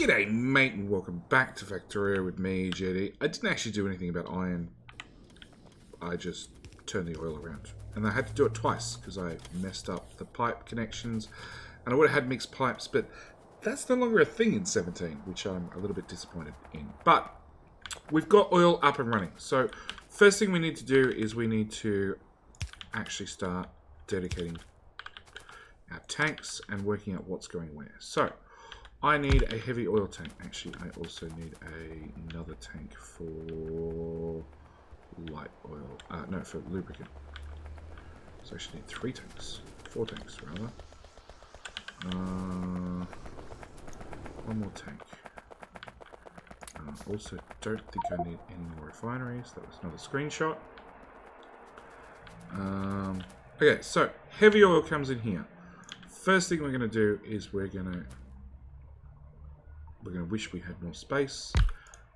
G'day mate and welcome back to Factorio with me, JD. I didn't actually do anything about iron. I just turned the oil around. And I had to do it twice because I messed up the pipe connections. And I would have had mixed pipes, but that's no longer a thing in 17, which I'm a little bit disappointed in. But we've got oil up and running. So first thing we need to do is we need to actually start dedicating our tanks and working out what's going where. So I need a heavy oil tank. Actually, I also need another tank for light oil. No, for lubricant. So I actually need 3 tanks. 4 tanks, rather. One more tank. Also, don't think I need any more refineries. That was another screenshot. Okay, so heavy oil comes in here. First thing we're going to do is we're going to wish we had more space.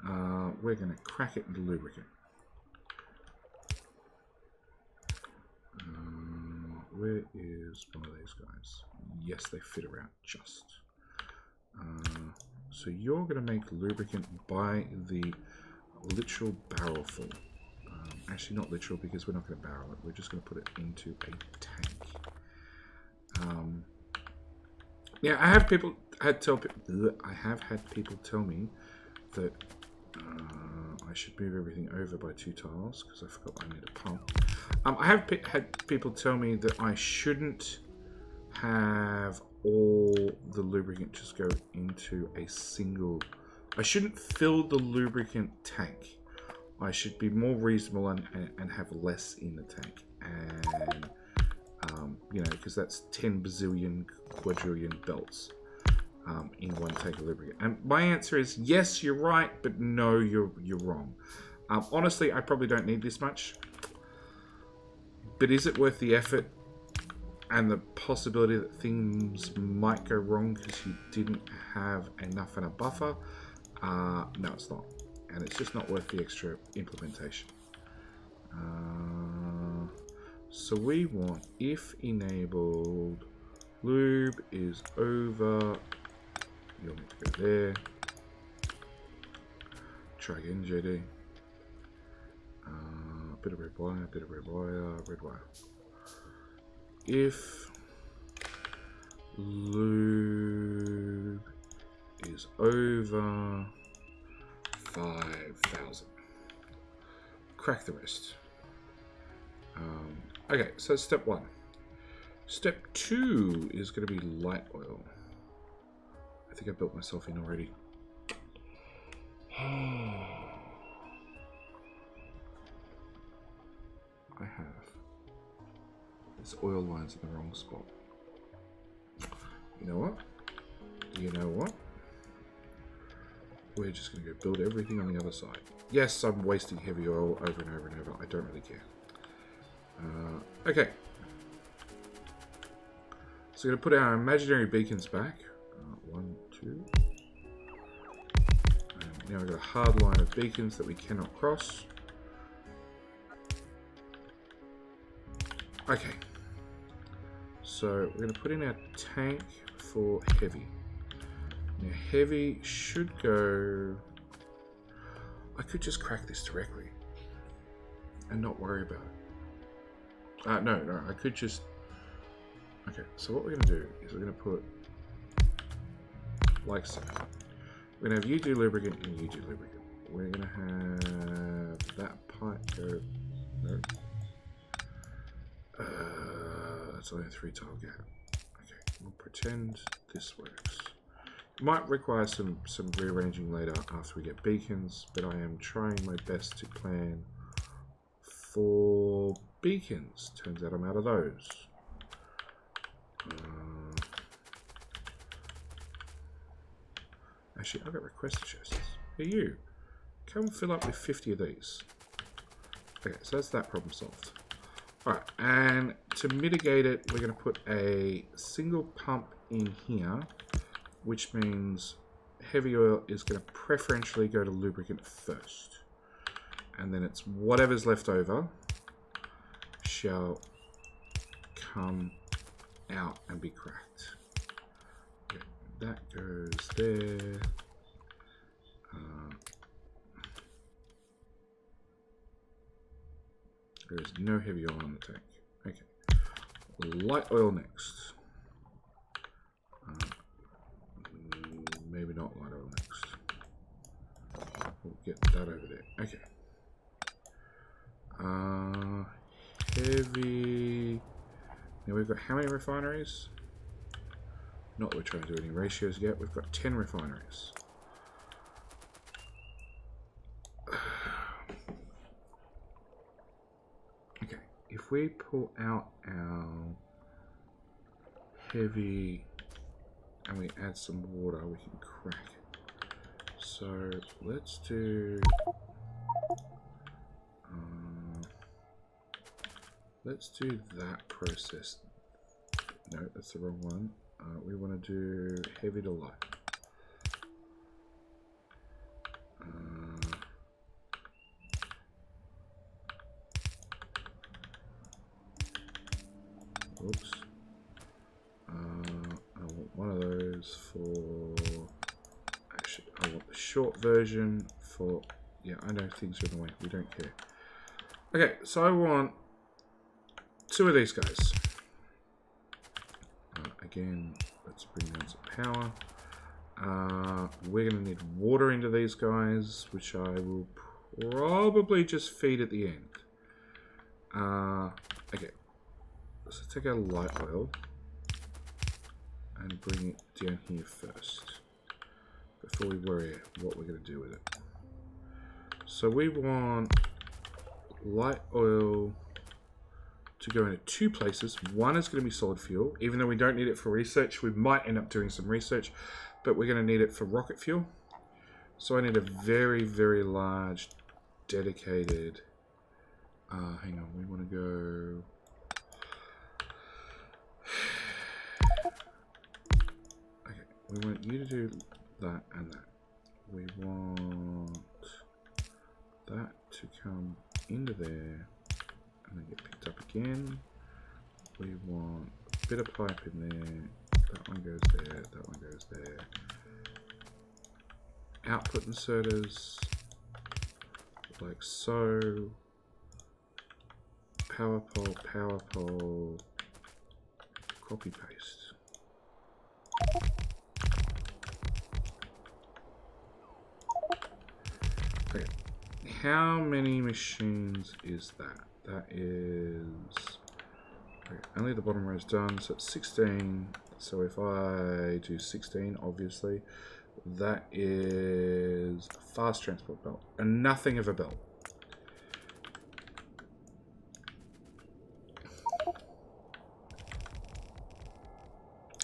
We're going to crack it into lubricant. Where is one of these guys? Yes, they fit around just. So you're going to make lubricant by the literal barrel full. Actually, not literal because we're not going to barrel it. We're just going to put it into a tank. Yeah, I have had people tell me that I should move everything over by 2 tiles because I forgot I need a pump. I have had people tell me that I shouldn't have all the lubricant just go into a single. I shouldn't fill the lubricant tank. I should be more reasonable and have less in the tank. And you know, because that's 10 bazillion quadrillion belts in one tank of lubricant. And my answer is yes, you're right, but no, you're wrong. Honestly, I probably don't need this much. But is it worth the effort and the possibility that things might go wrong because you didn't have enough in a buffer? No, it's not. And it's just not worth the extra implementation. So we want if enabled lube is over. You'll need to go there. Try again, JD. Bit of red wire, bit of red wire, red wire. If lube is over 5,000, crack the rest. Okay, so that's step 1. Step 2 is going to be light oil. I think I built myself in already. I have. This oil line's in the wrong spot. You know what? You know what? We're just going to go build everything on the other side. Yes, I'm wasting heavy oil over and over and over. I don't really care. Okay. So we're going to put our imaginary beacons back. 1, 2. And now we've got a hard line of beacons that we cannot cross. Okay. So we're going to put in our tank for heavy. Now heavy should go. I could just crack this directly and not worry about it. No, I could just. Okay, so what we're going to do is we're going to put like so. We're going to have you do lubricant and you do lubricant. We're going to have that pipe go. No. That's only a 3 tile gap. Okay, we'll pretend this works. Might require some rearranging later after we get beacons, but I am trying my best to plan for beacons. Turns out I'm out of those. Actually, I've got request chests. Hey you, come fill up with 50 of these. Okay, so that's that problem solved. Alright, and to mitigate it, we're going to put a single pump in here, which means heavy oil is going to preferentially go to lubricant first. And then it's whatever's left over shall come out and be cracked. Okay, that goes there. There is no heavy oil on the tank. Okay. Light oil next. Maybe not light oil next. We'll get that over there. Okay. Heavy. Now we've got how many refineries? Not that we're trying to do any ratios yet. We've got 10 refineries. Okay. If we pull out our heavy and we add some water, we can crack it. So let's do that process. No, that's the wrong one. We want to do heavy to light. Oops. I want one of those for. Actually, I want the short version for. Yeah, I know things are in the way. We don't care. Okay, so I want 2 of these guys. Again, let's bring down some power. We're going to need water into these guys, which I will probably just feed at the end. Okay, so take our light oil and bring it down here first before we worry what we're going to do with it. So we want light oil to go into 2 places. One is going to be solid fuel. Even though we don't need it for research, we might end up doing some research, but we're going to need it for rocket fuel. So I need a very, very large, dedicated... hang on, we want to go... Okay, we want you to do that and that. We want that to come into there and then get picked up again. We want a bit of pipe in there. That one goes there. That one goes there. Output inserters, like so. Power pole. Copy paste. Okay. How many machines is that? That is... Okay, only the bottom row is done, so it's 16. So if I do 16, obviously, that is a fast transport belt. And nothing of a belt.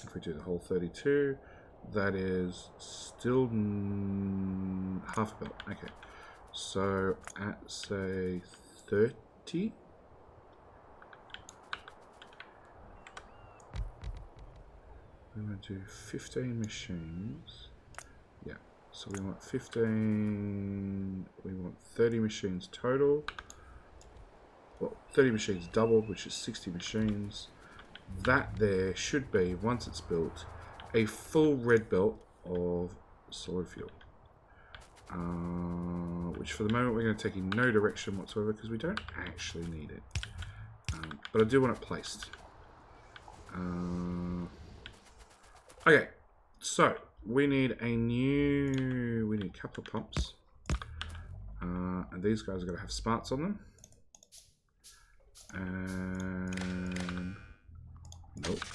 If we do the whole 32, that is still half a belt. Okay. So at, say, 30... we're going to do 15 machines. Yeah, so we want 15, we want 30 machines total. Well, 30 machines doubled, which is 60 machines. That there should be, once it's built, a full red belt of solid fuel. Which for the moment we're going to take in no direction whatsoever because we don't actually need it. But I do want it placed. Okay, so we need a couple of pumps. And these guys are going to have smarts on them. And nope.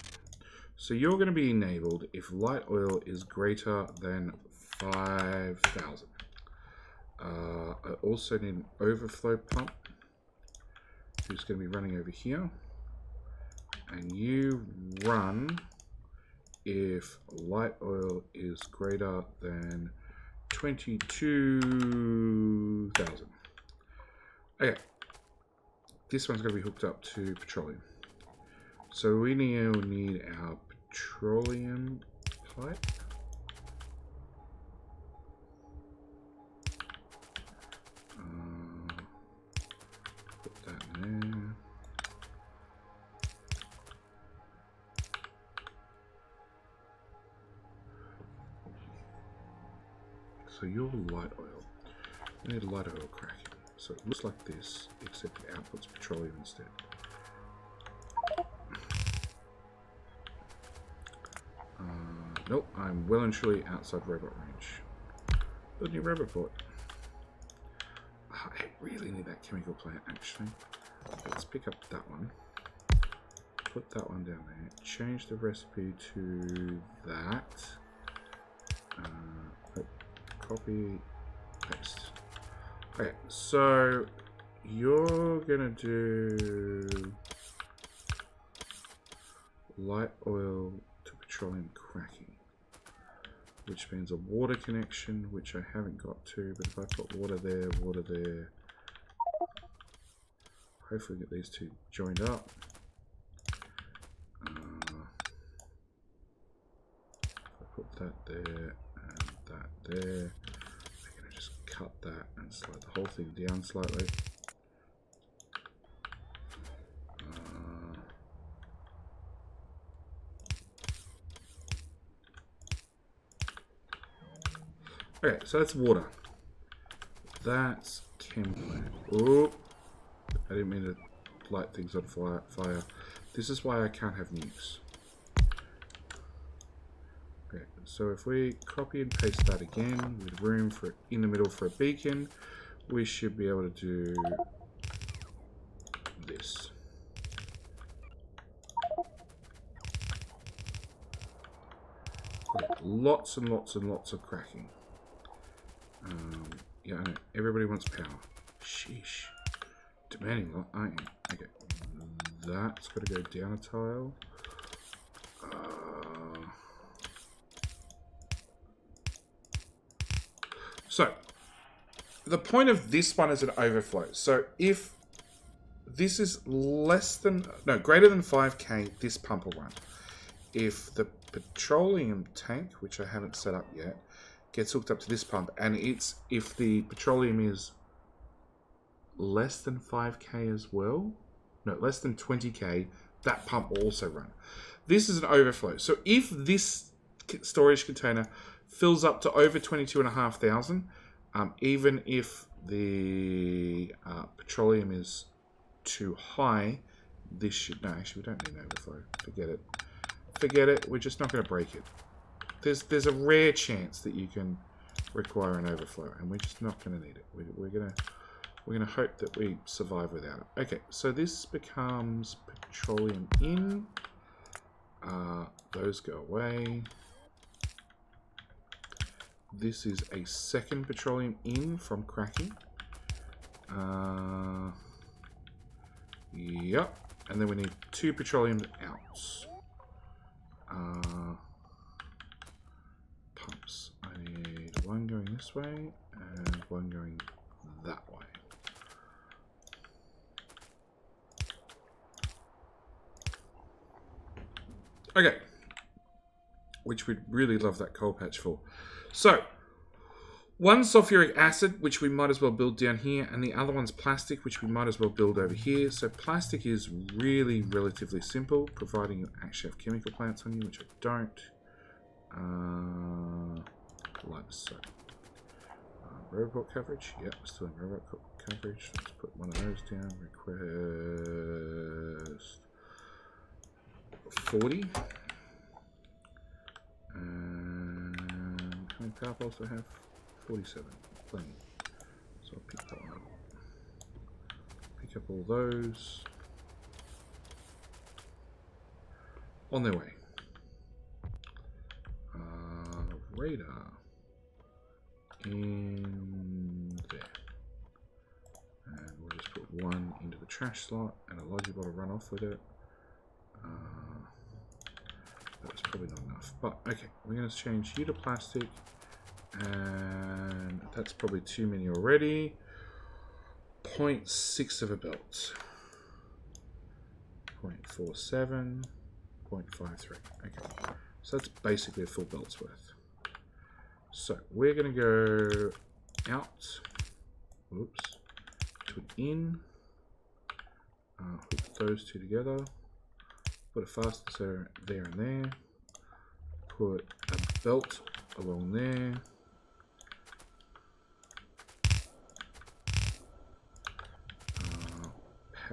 So you're going to be enabled if light oil is greater than 5,000. I also need an overflow pump, who's going to be running over here. And you run if light oil is greater than 22,000. Okay. This one's going to be hooked up to petroleum. So we now need our petroleum pipe. Put that in there. So your light oil. We need light oil cracking. So it looks like this, except it outputs petroleum instead. Nope, I'm well and truly outside robot range. Build a new robot port. I really need that chemical plant, actually. Let's pick up that one. Put that one down there. Change the recipe to that. Copy, paste. Okay, so you're gonna do light oil to petroleum cracking, which means a water connection, which I haven't got to, but if I put water there, hopefully get these two joined up. I put that there and that there. I'm going to just cut that and slide the whole thing down slightly. Okay, so that's water. That's chem plant. Oh, I didn't mean to light things on fire. This is why I can't have nukes. Okay, so if we copy and paste that again with room for in the middle for a beacon, we should be able to do this. Okay, lots and lots and lots of cracking. Yeah, I know. Everybody wants power. Sheesh. Demanding lot, aren't you? Okay. That's got to go down a tile. So, the point of this one is an overflow. So, if this is less than, no, greater than 5k, this pump will run. If the petroleum tank, which I haven't set up yet, gets hooked up to this pump, and it's if the petroleum is less than 5k as well, no, less than 20k, that pump will also run. This is an overflow. So if this storage container fills up to over 22,500, even if the petroleum is too high, this should, no, actually we don't need an overflow. Forget it. Forget it. We're just not going to break it. There's a rare chance that you can require an overflow, and we're just not going to need it. We're gonna hope that we survive without it. Okay, so this becomes petroleum in. Those go away. This is a second petroleum in from cracking. Yep, and then we need 2 petroleum outs. Pumps. I need one going this way and one going that way. Okay, which we'd really love that coal patch for. So, one sulfuric acid, which we might as well build down here, and the other one's plastic, which we might as well build over here. So plastic is really relatively simple, providing you actually have chemical plants on you, which I don't. Lapse. So, robot coverage. Yep, still in robot coverage. Let's put one of those down. Request 40. And how many power poles do I have? 47. Plenty. So I'll pick that one up. Pick up all those. On their way. Radar. In there. And we'll just put one into the trash slot and a logic bottle run off with it. That was probably not enough, but okay, we're going to change you to plastic, and that's probably too many already. 0.6 of a belt. 0.47, 0.53. Okay, so that's basically a full belt's worth. So we're going to go out, oops, to an in, hook those two together. Put a fastener there and there. Put a belt along there.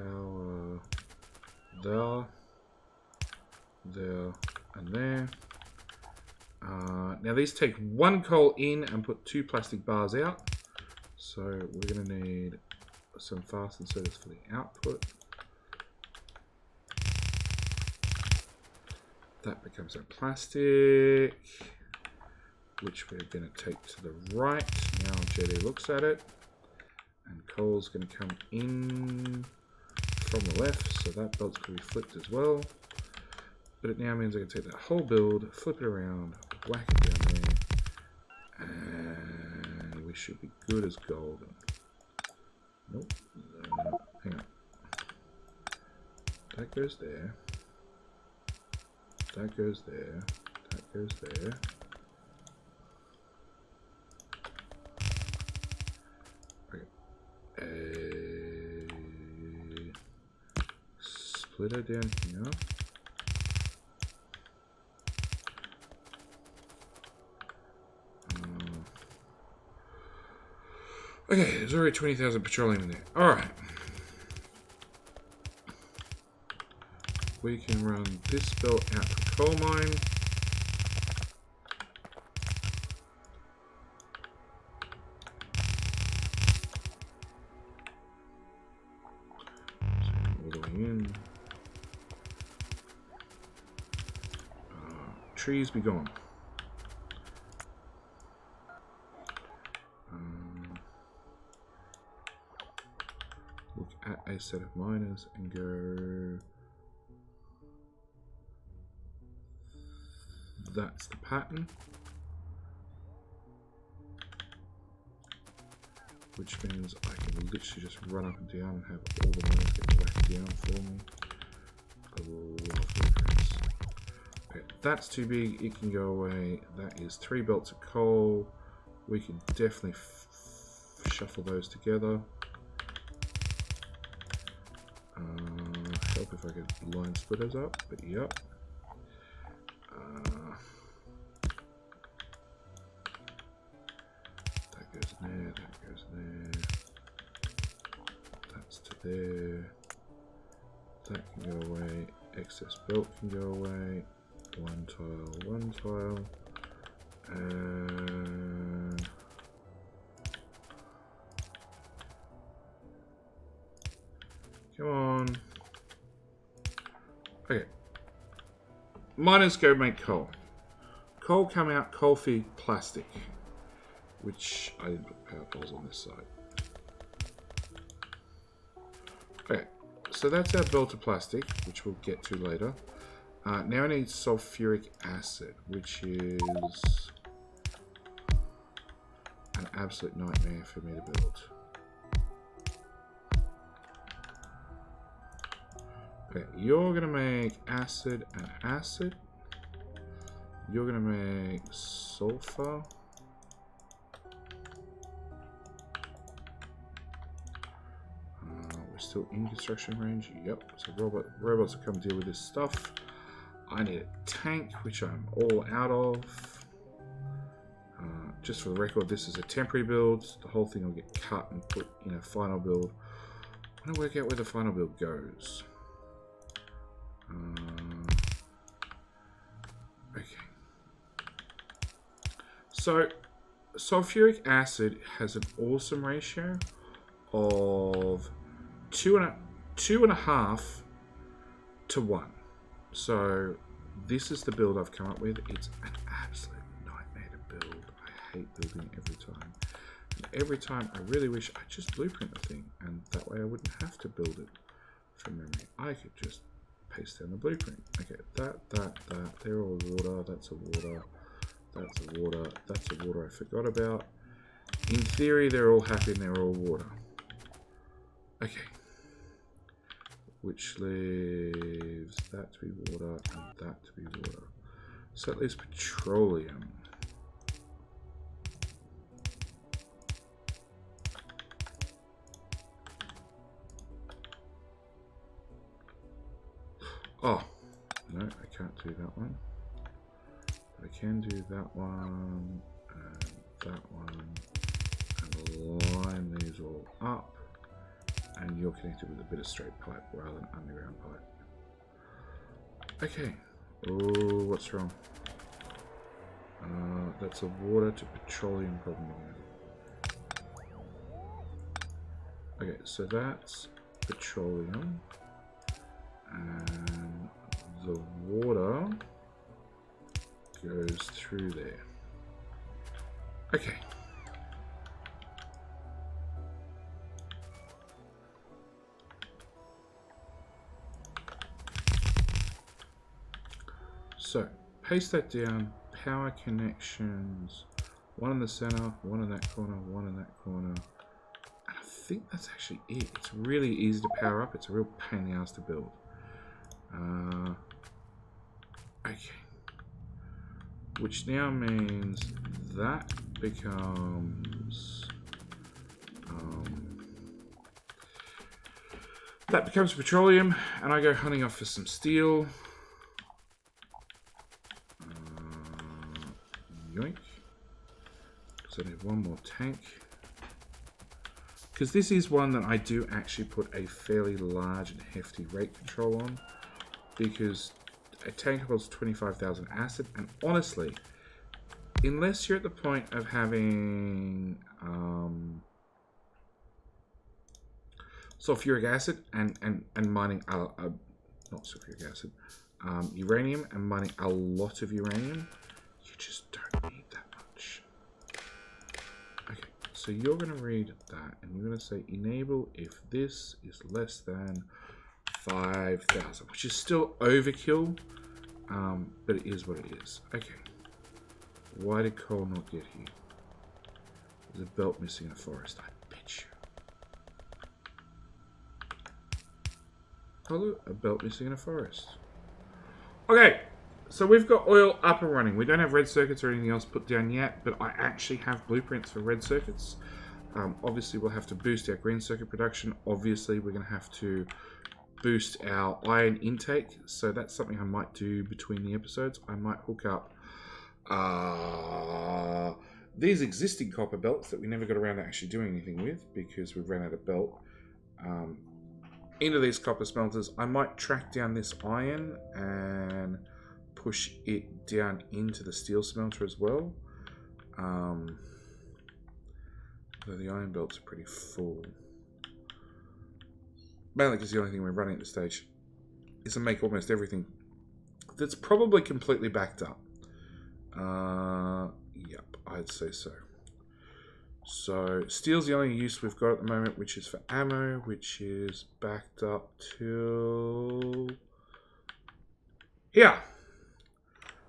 power there, there, and there. Now these take 1 coal in and put 2 plastic bars out. So we're going to need some fast inserters for the output. That becomes our plastic, which we're going to take to the right. Now JD looks at it, and coal's going to come in from the left, so that belt's going to be flipped as well. But it now means I can take that whole build, flip it around, whack it down there, and we should be good as golden. Nope, hang on. That goes there. That goes there. That goes there. Okay. Splitter down here. Okay, there's already 20,000 petroleum in there. Alright. We can run this belt out to the coal mine. So all the way in. Trees be gone. Look at a set of miners and go. That's the pattern, which means I can literally just run up and down and have all the miners get whacked down for me. I love blueprints. Okay, that's too big, it can go away. That is 3 belts of coal. We can definitely shuffle those together. Help if I could line splitters up, but yep. That goes there, that goes there. That's to there. That can go away. Excess belt can go away. 1 tile, 1 tile. And come on. Okay. Miners go make coal. Coal come out, coal feed plastic. Which I didn't put power poles on this side. Okay. So that's our belt of plastic, which we'll get to later. Now I need sulfuric acid, which is an absolute nightmare for me to build. Okay, you're gonna make acid and acid. You're gonna make sulfur. We're still in construction range. Yep. So robots will come deal with this stuff. I need a tank, which I'm all out of. Just for the record, this is a temporary build. The whole thing will get cut and put in a final build. I want to work out where the final build goes. Okay. So, sulfuric acid has an awesome ratio of 2.5 to 1. So, this is the build I've come up with. It's an absolute nightmare to build. I hate building every time. And every time I really wish I just blueprint the thing, and that way I wouldn't have to build it from memory. I could just paste down the blueprint. Okay, that, they're all water, that's a water, that's a water, that's a water I forgot about. In theory, they're all happy and they're all water. Okay. Which leaves that to be water and that to be water. So that leaves petroleum. Oh, no, I can't do that one. But I can do that one, and that one, and line these all up, and you're connected with a bit of straight pipe rather than underground pipe. Okay. Oh, what's wrong? That's a water to petroleum problem again. Okay, so that's petroleum, and the water goes through there. Okay. So, paste that down. Power connections. One in the center, one in that corner, one in that corner. And I think that's actually it. It's really easy to power up. It's a real pain in the ass to build. Okay. Which now means that becomes... that becomes petroleum, and I go hunting off for some steel. Yoink. So I need one more tank. Because this is one that I do actually put a fairly large and hefty rate control on. Because a tank holds 25,000 acid, and honestly, unless you're at the point of having sulfuric acid and mining not sulfuric acid, uranium and mining a lot of uranium, you just don't need that much. Okay, so you're going to read that and you're going to say enable if this is less than 5,000, which is still overkill, but it is what it is. Okay, why did coal not get here? There's a belt missing in a forest, I bet you. Hello, a belt missing in a forest. Okay, so we've got oil up and running. We don't have red circuits or anything else put down yet, but I actually have blueprints for red circuits. Obviously, we'll have to boost our green circuit production. Obviously, we're going to have to boost our iron intake. So that's something I might do between the episodes. I might hook up these existing copper belts that we never got around to actually doing anything with because we've ran out of belt. Into these copper smelters. I might track down this iron and push it down into the steel smelter as well. Though the iron belts are pretty full. Mainly because the only thing we're running at this stage is to make almost everything that's probably completely backed up. Yep, I'd say so. So, steel's the only use we've got at the moment, which is for ammo, which is backed up till here.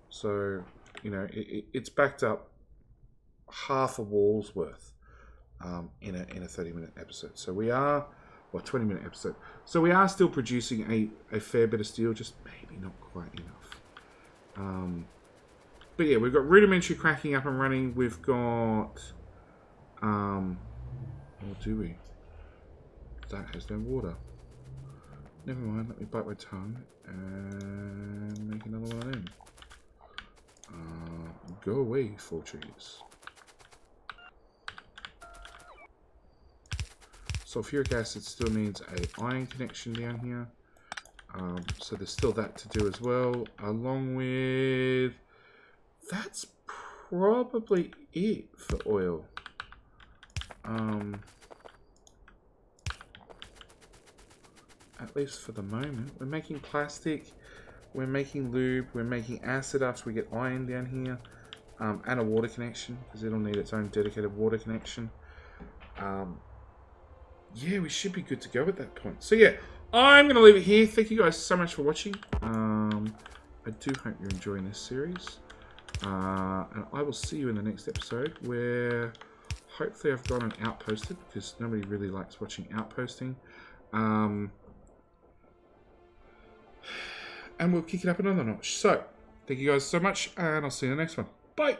So, you know, it's backed up half a wall's worth in a 30-minute episode. So we are, well, 20-minute episode. So we are still producing a fair bit of steel, just maybe not quite enough. But yeah, we've got rudimentary cracking up and running. We've got, or do we? That has no water. Never mind, let me bite my tongue and make another one of them. Go away, 4 trees. Sulfuric acid still needs an iron connection down here. So there's still that to do as well. Along with... that's probably it for oil. At least for the moment. We're making plastic. We're making lube. We're making acid after we get iron down here. And a water connection, because it'll need its own dedicated water connection. Yeah, we should be good to go at that point. So yeah, I'm going to leave it here. Thank you guys so much for watching. I do hope you're enjoying this series. And I will see you in the next episode, where hopefully I've gone and outposted, because nobody really likes watching outposting. And we'll kick it up another notch. So, thank you guys so much, and I'll see you in the next one. Bye!